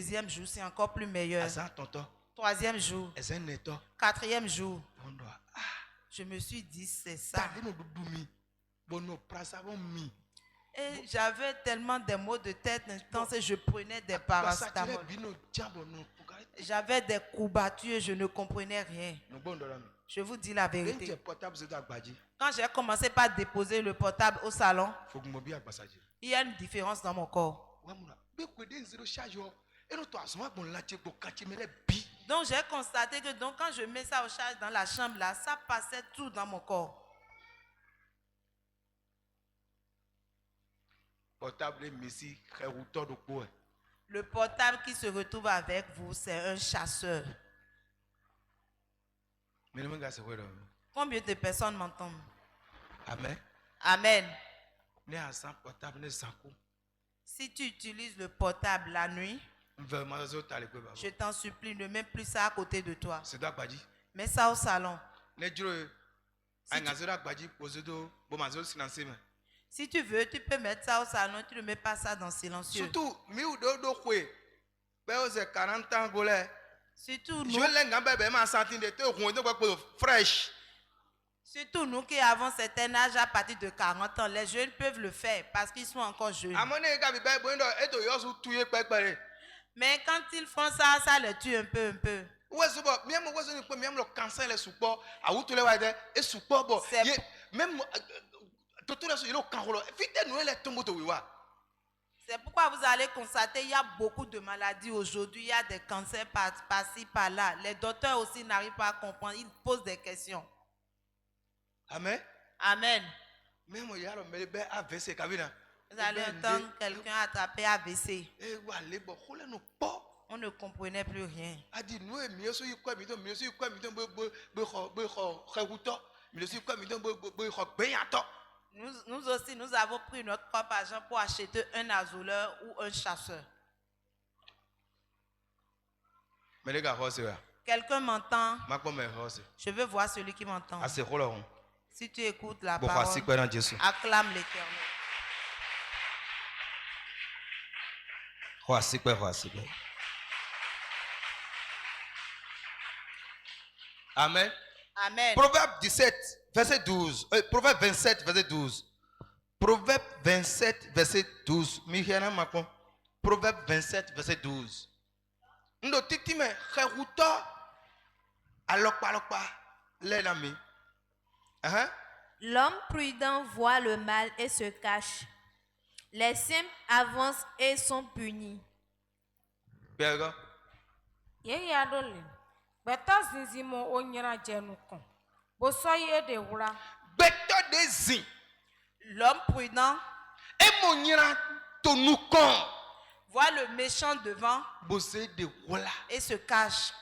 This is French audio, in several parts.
Deuxième jour, c'est encore plus meilleur. Azan tonton. Troisième jour. Ezen neto. Quatrième jour. Bondo. Ah. Je me suis dit, c'est ça. Tade no dudumi. Bono prasavon mi. Et j'avais tellement des maux de tête, et je prenais des paracétamol. J'avais des courbatures et je ne comprenais rien. Je vous dis la vérité. Quand j'ai commencé par déposer le portable au salon, il y a une différence dans mon corps. Donc j'ai constaté que quand je mets ça au charge dans la chambre là, ça passait tout dans mon corps. Le portable qui se retrouve avec vous, c'est un chasseur. Combien de personnes m'entendent? Amen. Amen. Si tu utilises le portable la nuit, je t'en supplie, ne mets plus ça à côté de toi. Mets ça au salon. Si tu veux, tu peux mettre ça au salon, tu ne mets pas ça dans silencieux. Surtout, Surtout nous qui avons certain âge à partir de 40 ans, les jeunes peuvent le faire parce qu'ils sont encore jeunes. Mais quand ils font ça, ça les tue un peu. C'est pourquoi vous allez constater qu'il y a beaucoup de maladies aujourd'hui, il y a des cancers par-ci, par-là. Les docteurs aussi n'arrivent pas à comprendre, ils posent des questions. Amen. Amen. Vous allez entendre quelqu'un attraper AVC. On ne comprenait plus rien. Nous aussi, nous avons pris notre propre argent pour acheter un azuleur ou un chasseur. Quelqu'un m'entend? Je veux voir celui qui m'entend. Si tu écoutes la parole, acclame l'Éternel. Amen. Amen. Proverbe 17, verset 12. Proverbe 27, verset 12. Proverbe 27, verset 12. Proverbe 27, verset 12. L'homme prudent voit le mal et se cache. Les simples avancent et sont punis. L'homme prudent voit le méchant devant et se cache.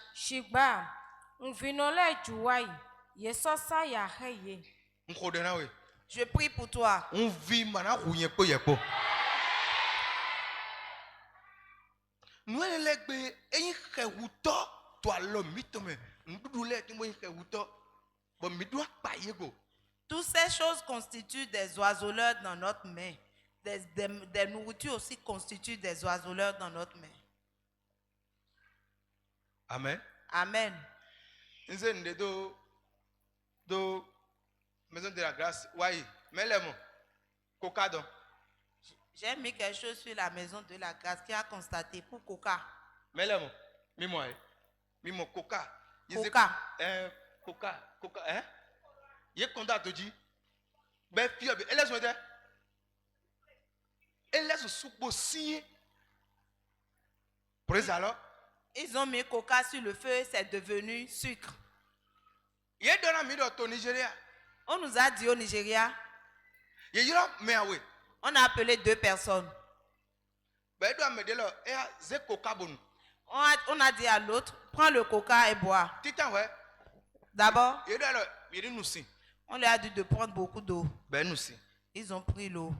Je prie pour toi. Toutes ces choses constituent des oiseleurs dans notre main. Des nourritures aussi constituent des oiseleurs dans notre main. Amen. Amen. Maison de la grâce. J'ai mis quelque chose sur la maison de la grâce qui a constaté pour Coca. Coca. Coca, hein? Il contact de dit. Ben, elle laisse soupe signer. Praise alors. Ils ont mis Coca sur le feu, c'est devenu sucre. On nous a dit au Nigeria. On a appelé 2 personnes. On a dit à l'autre, prends le coca et bois. D'abord, on leur a dit de prendre beaucoup d'eau. Ils ont pris l'eau.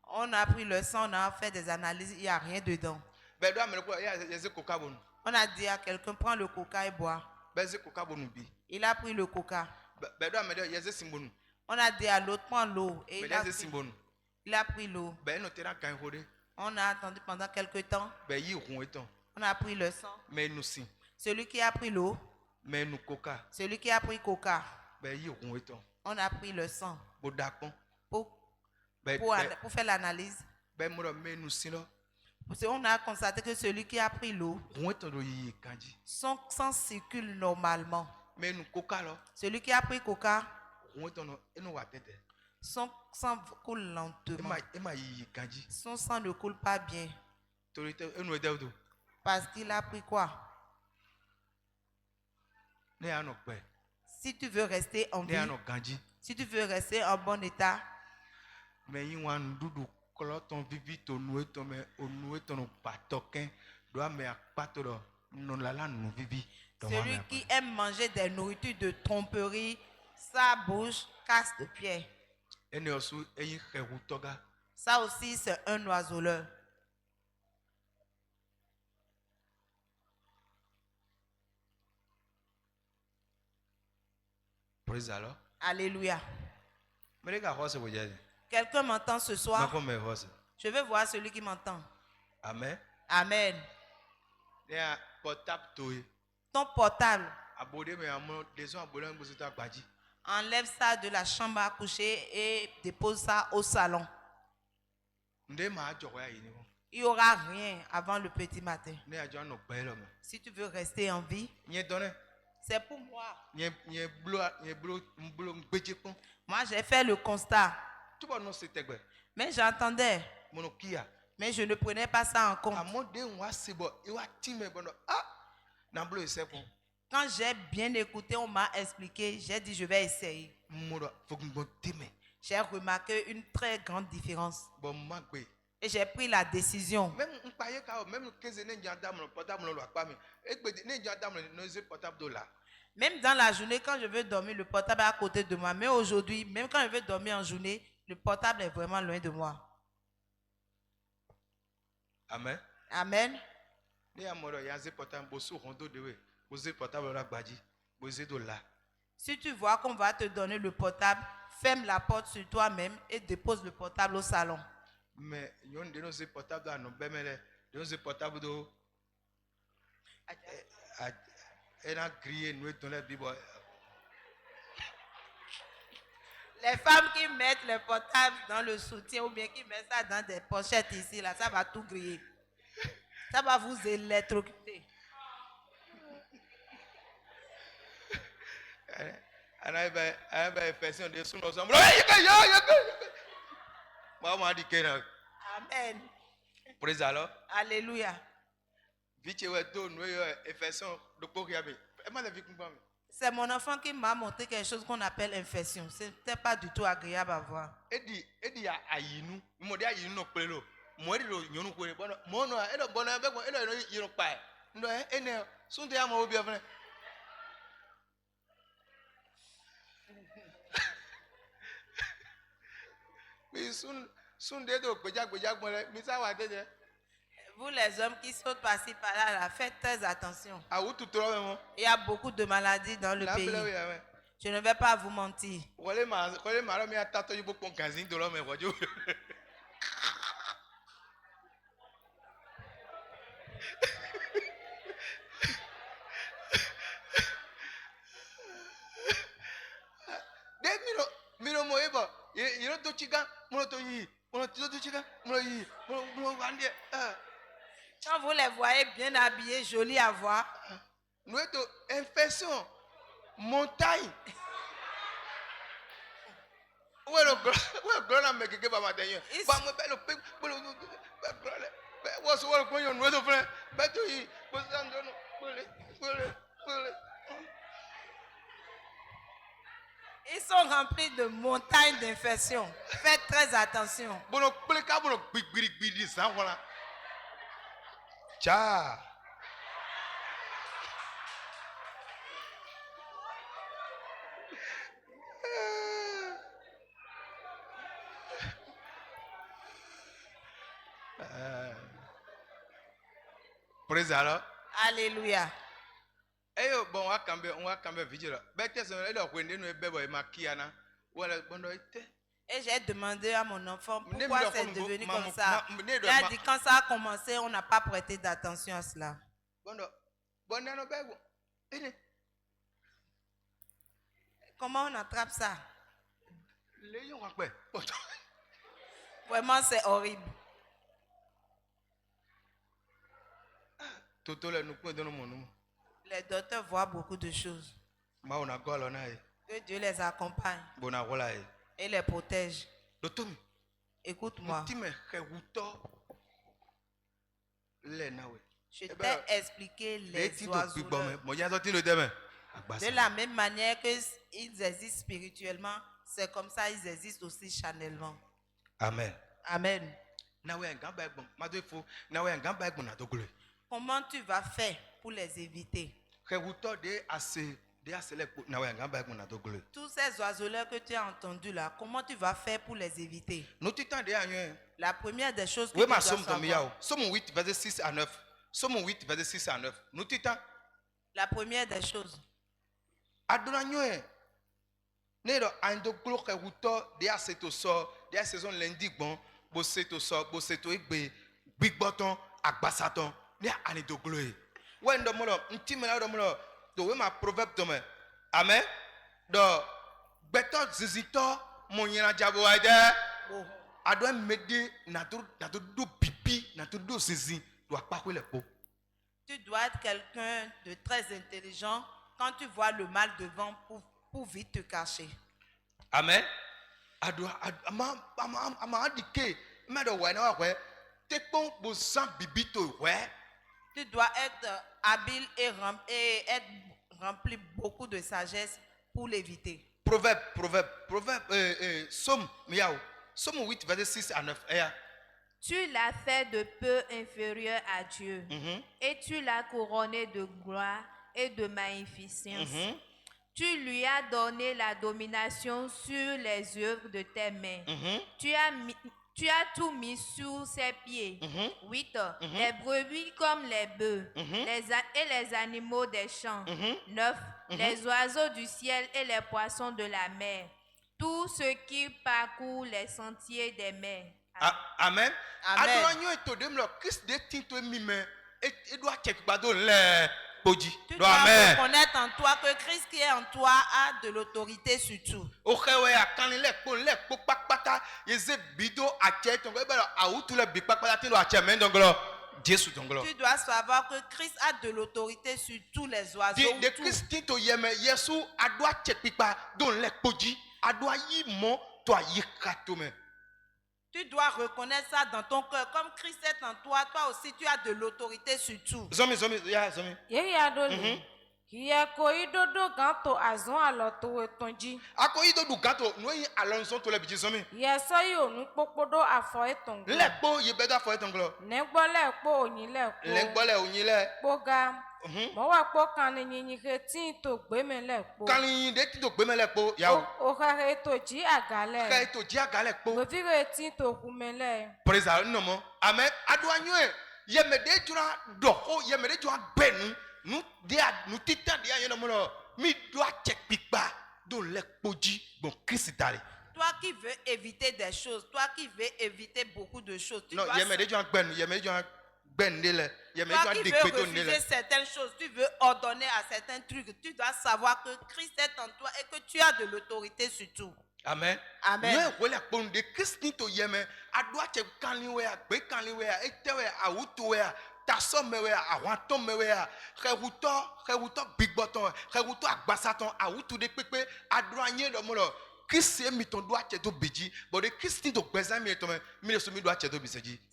On a pris le sang, on a fait des analyses, il n'y a rien dedans. On a dit à quelqu'un, prends le coca et bois. Il a pris le coca. On a dit à l'autre, prends l'eau. Et il a pris l'eau. On a attendu pendant quelque temps. On a pris le sang. Celui qui a pris l'eau. Celui qui a pris coca. On a pris le sang. Pour faire l'analyse. On a constaté que celui qui a pris l'eau, son sang circule normalement. Celui qui a pris coca, son sang coule lentement. Son sang ne coule pas bien. Parce qu'il a pris quoi? Si tu veux rester en vie, si tu veux rester en bon état, celui qui aime manger des nourritures de tromperie, sa bouche casse de pied. Ça aussi, c'est un oiseleur. Alléluia. Quelqu'un m'entend ce soir? Je veux voir celui qui m'entend. Amen. Amen. Ton portable. Enlève ça de la chambre à coucher et dépose ça au salon. Il n'y aura rien avant le petit matin. Si tu veux rester en vie, c'est pour moi. Moi, j'ai fait le constat. Mais j'entendais. Mais je ne prenais pas ça en compte. Quand j'ai bien écouté, on m'a expliqué, j'ai dit je vais essayer. J'ai remarqué une très grande différence. Et j'ai pris la décision. Même dans la journée, quand je veux dormir, le portable est à côté de moi. Mais aujourd'hui, même quand je veux dormir en journée, le portable est vraiment loin de moi. Amen. Amen. Si tu vois qu'on va te donner le portable, ferme la porte sur toi-même et dépose le portable au salon. Mais les femmes qui mettent le portable dans le soutien ou bien qui mettent ça dans des pochettes ici, là, ça va tout griller. Ça va vous électrocuter. Amen. Praise Allah. Alléluia. C'est mon enfant qui m'a montré quelque chose qu'on appelle infection. Ce n'était pas du tout agréable à voir. Vous les hommes qui sautent par-ci par-là, faites très attention. Il y a beaucoup de maladies dans le pays. Je ne vais pas vous mentir. Quand vous les voyez bien habillés, jolis à voir. Infection, montagne. Ils sont remplis de montagnes d'infections. Faites très attention. Ciao. Praise Allah. Alléluia. Bon, on va cambier vigile. Et j'ai demandé à mon enfant pourquoi c'est devenu comme ça. Il a dit quand ça a commencé, on n'a pas prêté d'attention à cela. Comment on attrape ça? Vraiment, c'est horrible. Les docteurs voient beaucoup de choses. Que Dieu les accompagne et les protège. Écoute-moi. Je t'ai expliqué les oiseaux. De la même manière qu'ils existent spirituellement, c'est comme ça qu'ils existent aussi charnellement. Amen. Amen. Comment tu vas faire pour les éviter? Tous ces oiseaux-là que tu as entendus là, comment tu vas faire pour les éviter? La première des choses que tu dois savoir. Somme 8, verset 6 à 9. Somme 8, verset 6 à 9. La première des choses. Amen. Tu dois être quelqu'un de très intelligent quand tu vois le mal devant pour vite te cacher. Amen. Tu dois être habile et être rempli beaucoup de sagesse pour l'éviter. Proverbe, Somme 8, verset 6 à 9. Tu l'as fait de peu inférieur à Dieu, et tu l'as couronné de gloire et de magnificence. Tu lui as donné la domination sur les œuvres de tes mains. Tu as tout mis sous ses pieds. 8. Les brebis comme les bœufs, et les animaux des champs. 9. Les oiseaux du ciel et les poissons de la mer. Tout ce qui parcourt les sentiers des mers. Amen. Amen. Tu dois reconnaître en toi que Christ qui est en toi a de l'autorité sur tout. Tu dois savoir que Christ a de l'autorité sur tous les oiseaux. Tu dois reconnaître ça dans ton cœur. Comme Christ est en toi, toi aussi tu as de l'autorité sur tout. Amen. Toi qui veux éviter des choses, toi qui veux éviter beaucoup de choses, toi qui veux refuser certaines choses, tu veux ordonner à certains trucs, tu dois savoir que Christ est en toi et que tu as de l'autorité sur tout. Amen. Amen.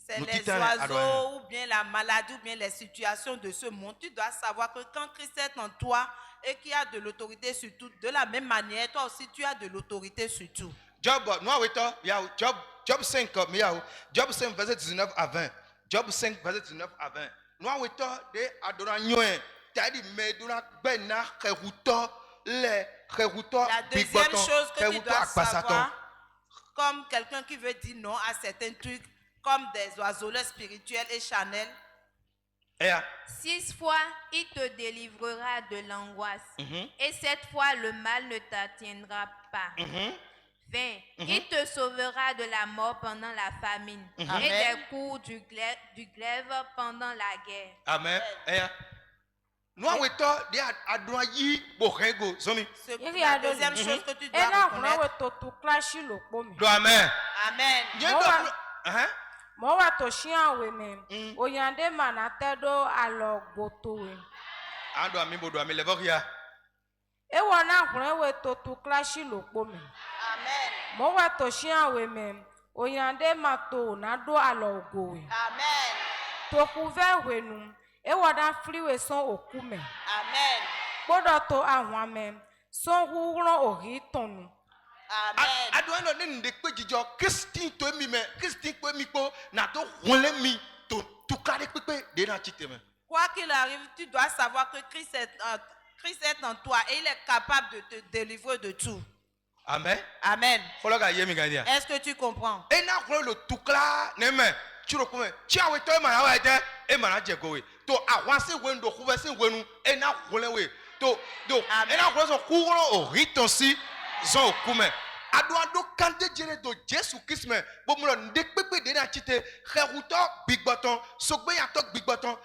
C'est les oiseaux ou bien la maladie ou bien les situations de ce monde. Tu dois savoir que quand Christ est en toi et qu'il a de l'autorité sur tout, de la même manière, toi aussi tu as de l'autorité sur tout. Job 5, Job 5, verset 19 à 20. Job 5, verset 19 à 20. La deuxième chose que tu dois savoir, comme quelqu'un qui veut dire non à certains trucs, comme des oiseaux spirituels et charnels. 6 fois, il te délivrera de l'angoisse. Et 7 fois, le mal ne t'atteindra pas. 20. Il te sauvera de la mort pendant la famine et des coups du glaive pendant la guerre. Amen. La deuxième chose que tu dois reconnaître. Amen. Amen. Mo wa to shian we me oyande manate do alo goto we Ando ami bodo ami levo kia. e wona nkure we to tu klashi lokpo me Amen. mo wa to shian we me oyande mato na do alo go we Amen. to ku ve we nu e wona free we son oku me Amen. bodo to ahwan me son hu ron ohi tonu. Amen. Adoano ne ndekpe jijo Christine to mi me Christine pe mi po na to wonle mi to tukare pepe de na chite me. Quoi qu'il arrive, tu dois savoir que Christ est en toi et il est capable de te délivrer de tout. Amen. Amen. Est-ce que tu comprends? Et na le tukla ne me chiro ko me chia we to ma wa de e ma na je go we to awanse we ndo ku se we nu e na wole we to do e na ko so ku ro o ritonsi zo ku me ado kante jere do Jesu Christ me bo mo nde pepe de na chite kheruto bigboton sogbe ya to bigboton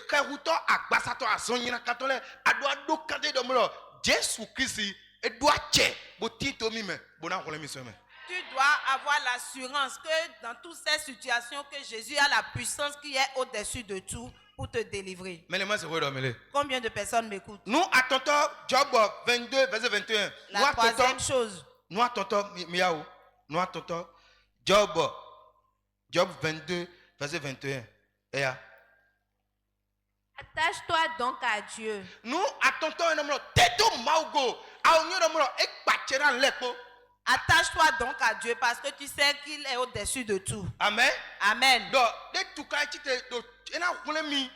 kheruto agbasato azonyina katole ado kante do mo Jesu Christ e do ache bo tito mi me bo na wole mi so me. Tu dois avoir l'assurance que dans toutes ces situations que Jésus a la puissance qui est au-dessus de tout pour te délivrer. Combien de personnes m'écoutent? Nous attendons Job 22 verset 21. La troisième chose. Nous attendons Miaou. Nous attendons Job 22 verset 21. Attache-toi donc à Dieu. Nous attendons un homme teto maugo. A union homme ekpachera lepo. Attache-toi donc à Dieu parce que tu sais qu'il est au-dessus de tout. Amen. Amen. Donc, dès que tu as été, tu as mis,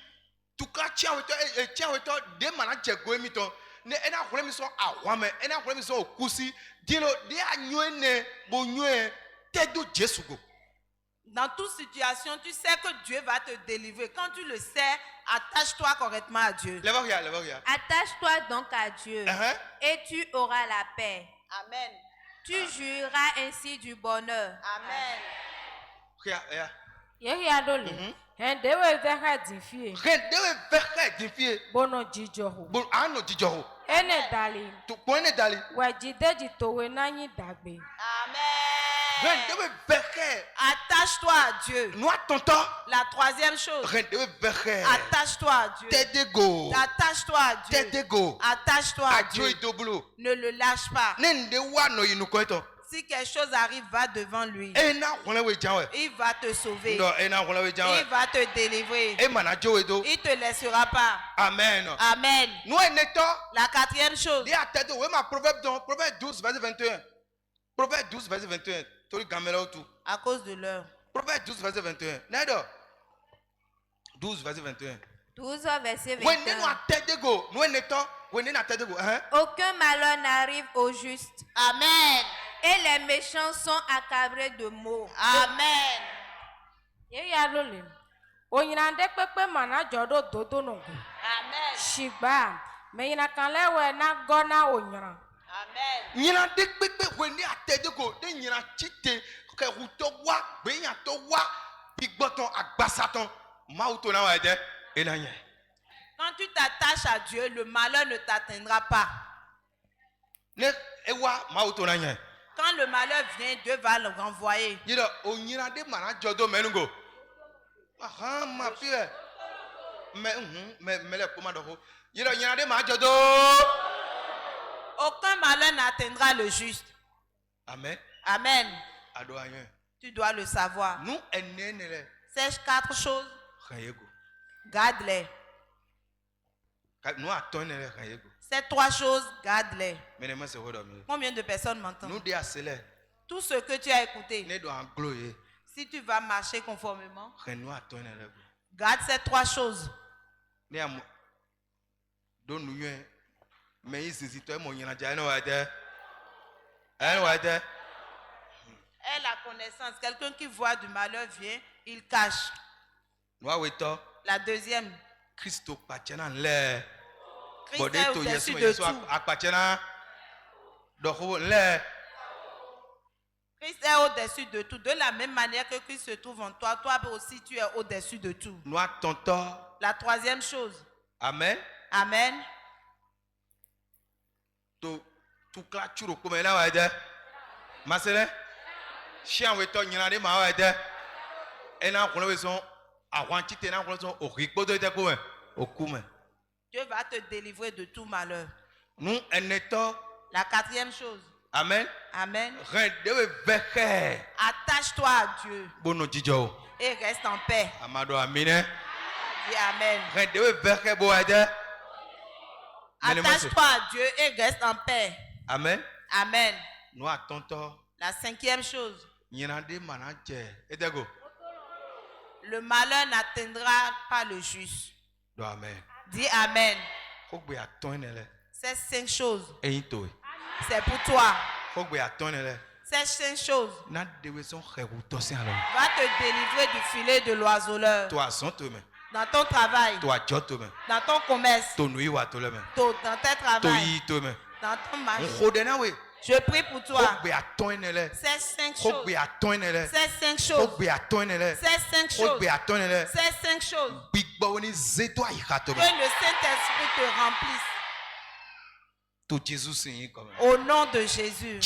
tu as été, tu as été, des malades, tu as été, ne ena kwele mi so awame ena kwele mi so okusi dilo de anyoene bonyoe tedo Jésus go. Dans toute situation, tu sais que Dieu va te délivrer. Quand tu le sais, attache-toi correctement à Dieu. Attache-toi donc à Dieu et tu auras la paix. Amen. Tu jureras ainsi du bonheur. Amen. Hendewe verra difie. Bono jijoho. Ano jijoho. Ene dali. Tu pone dali. Wajide jitowe nani dagbe. Amen. Attache-toi à Dieu. La troisième chose. Attache-toi à Dieu. Attache-toi à Dieu. Attache-toi à Dieu. Ne le lâche pas. Si quelque chose arrive, va devant lui. Il va te sauver. Il va te délivrer. Il ne te laissera pas. Amen. Amen. La quatrième chose. Proverbe 12, verset 21. Proverbe 12, verset 21. À cause de l'heure. Proverbe 12, verset 21. 12, verset 21. 12, verset 21. Aucun malheur n'arrive au juste. Amen. Et les méchants sont accablés de maux. Amen. Amen. Shiba. Meyina kanlewe na gona onyra. Amen. Nyina de pepe weni atedego de nyina chite ke huto wa beyan to wa bigboton agbasaton mauto na wa de enanye. Quand tu t'attaches à Dieu, le malheur ne t'atteindra pas. Ne ewa mauto na nye. Quand le malheur vient, Dieu va le renvoyer. Yira o nyina de mana jodo menugo. Aha ma fie. Me le commando ho. Yira nyina de ma jodo. Aucun malheur n'atteindra le juste. Amen. Amen. Adoyen. Tu dois le savoir. Nous enenele. Ces 4 choses. Garde-les. Nous attendons rayego. Ces 3 choses, garde-les. Combien Combien de personnes m'entendent? nous déacélère. Tout ce que tu as écouté. Ne Si tu vas marcher conformément, nous attendons. garde ces 3 choses. Mais ici, toi, mon yana jana Aie la connaissance. Quelqu'un qui voit du malheur vient, il cache. La deuxième. Christ est au-dessus de tout. Christ est au-dessus de tout. De la même manière que Christ se trouve en toi, toi aussi tu es au-dessus de tout. La troisième chose. Amen. Amen. Dieu va te délivrer de tout malheur. La quatrième chose. Amen. Amen. Attache-toi à Dieu. Et reste en paix. Dis Amen. Attache-toi à Dieu et reste en paix. Amen. Amen. La cinquième chose. Le malheur n'atteindra pas le juste. Dis Amen. Ces 5 choses. C'est pour toi. Ces 5 choses va te délivrer du filet de l'oiseleur. Dans ton travail, dans ton commerce, dans tes travails, dans ton marché. Je prie pour toi. Ces 5 choses. Ces 5 choses. Ces 5 choses. Ces 5 choses. Que le Saint-Esprit te remplisse. Au nom de Jésus.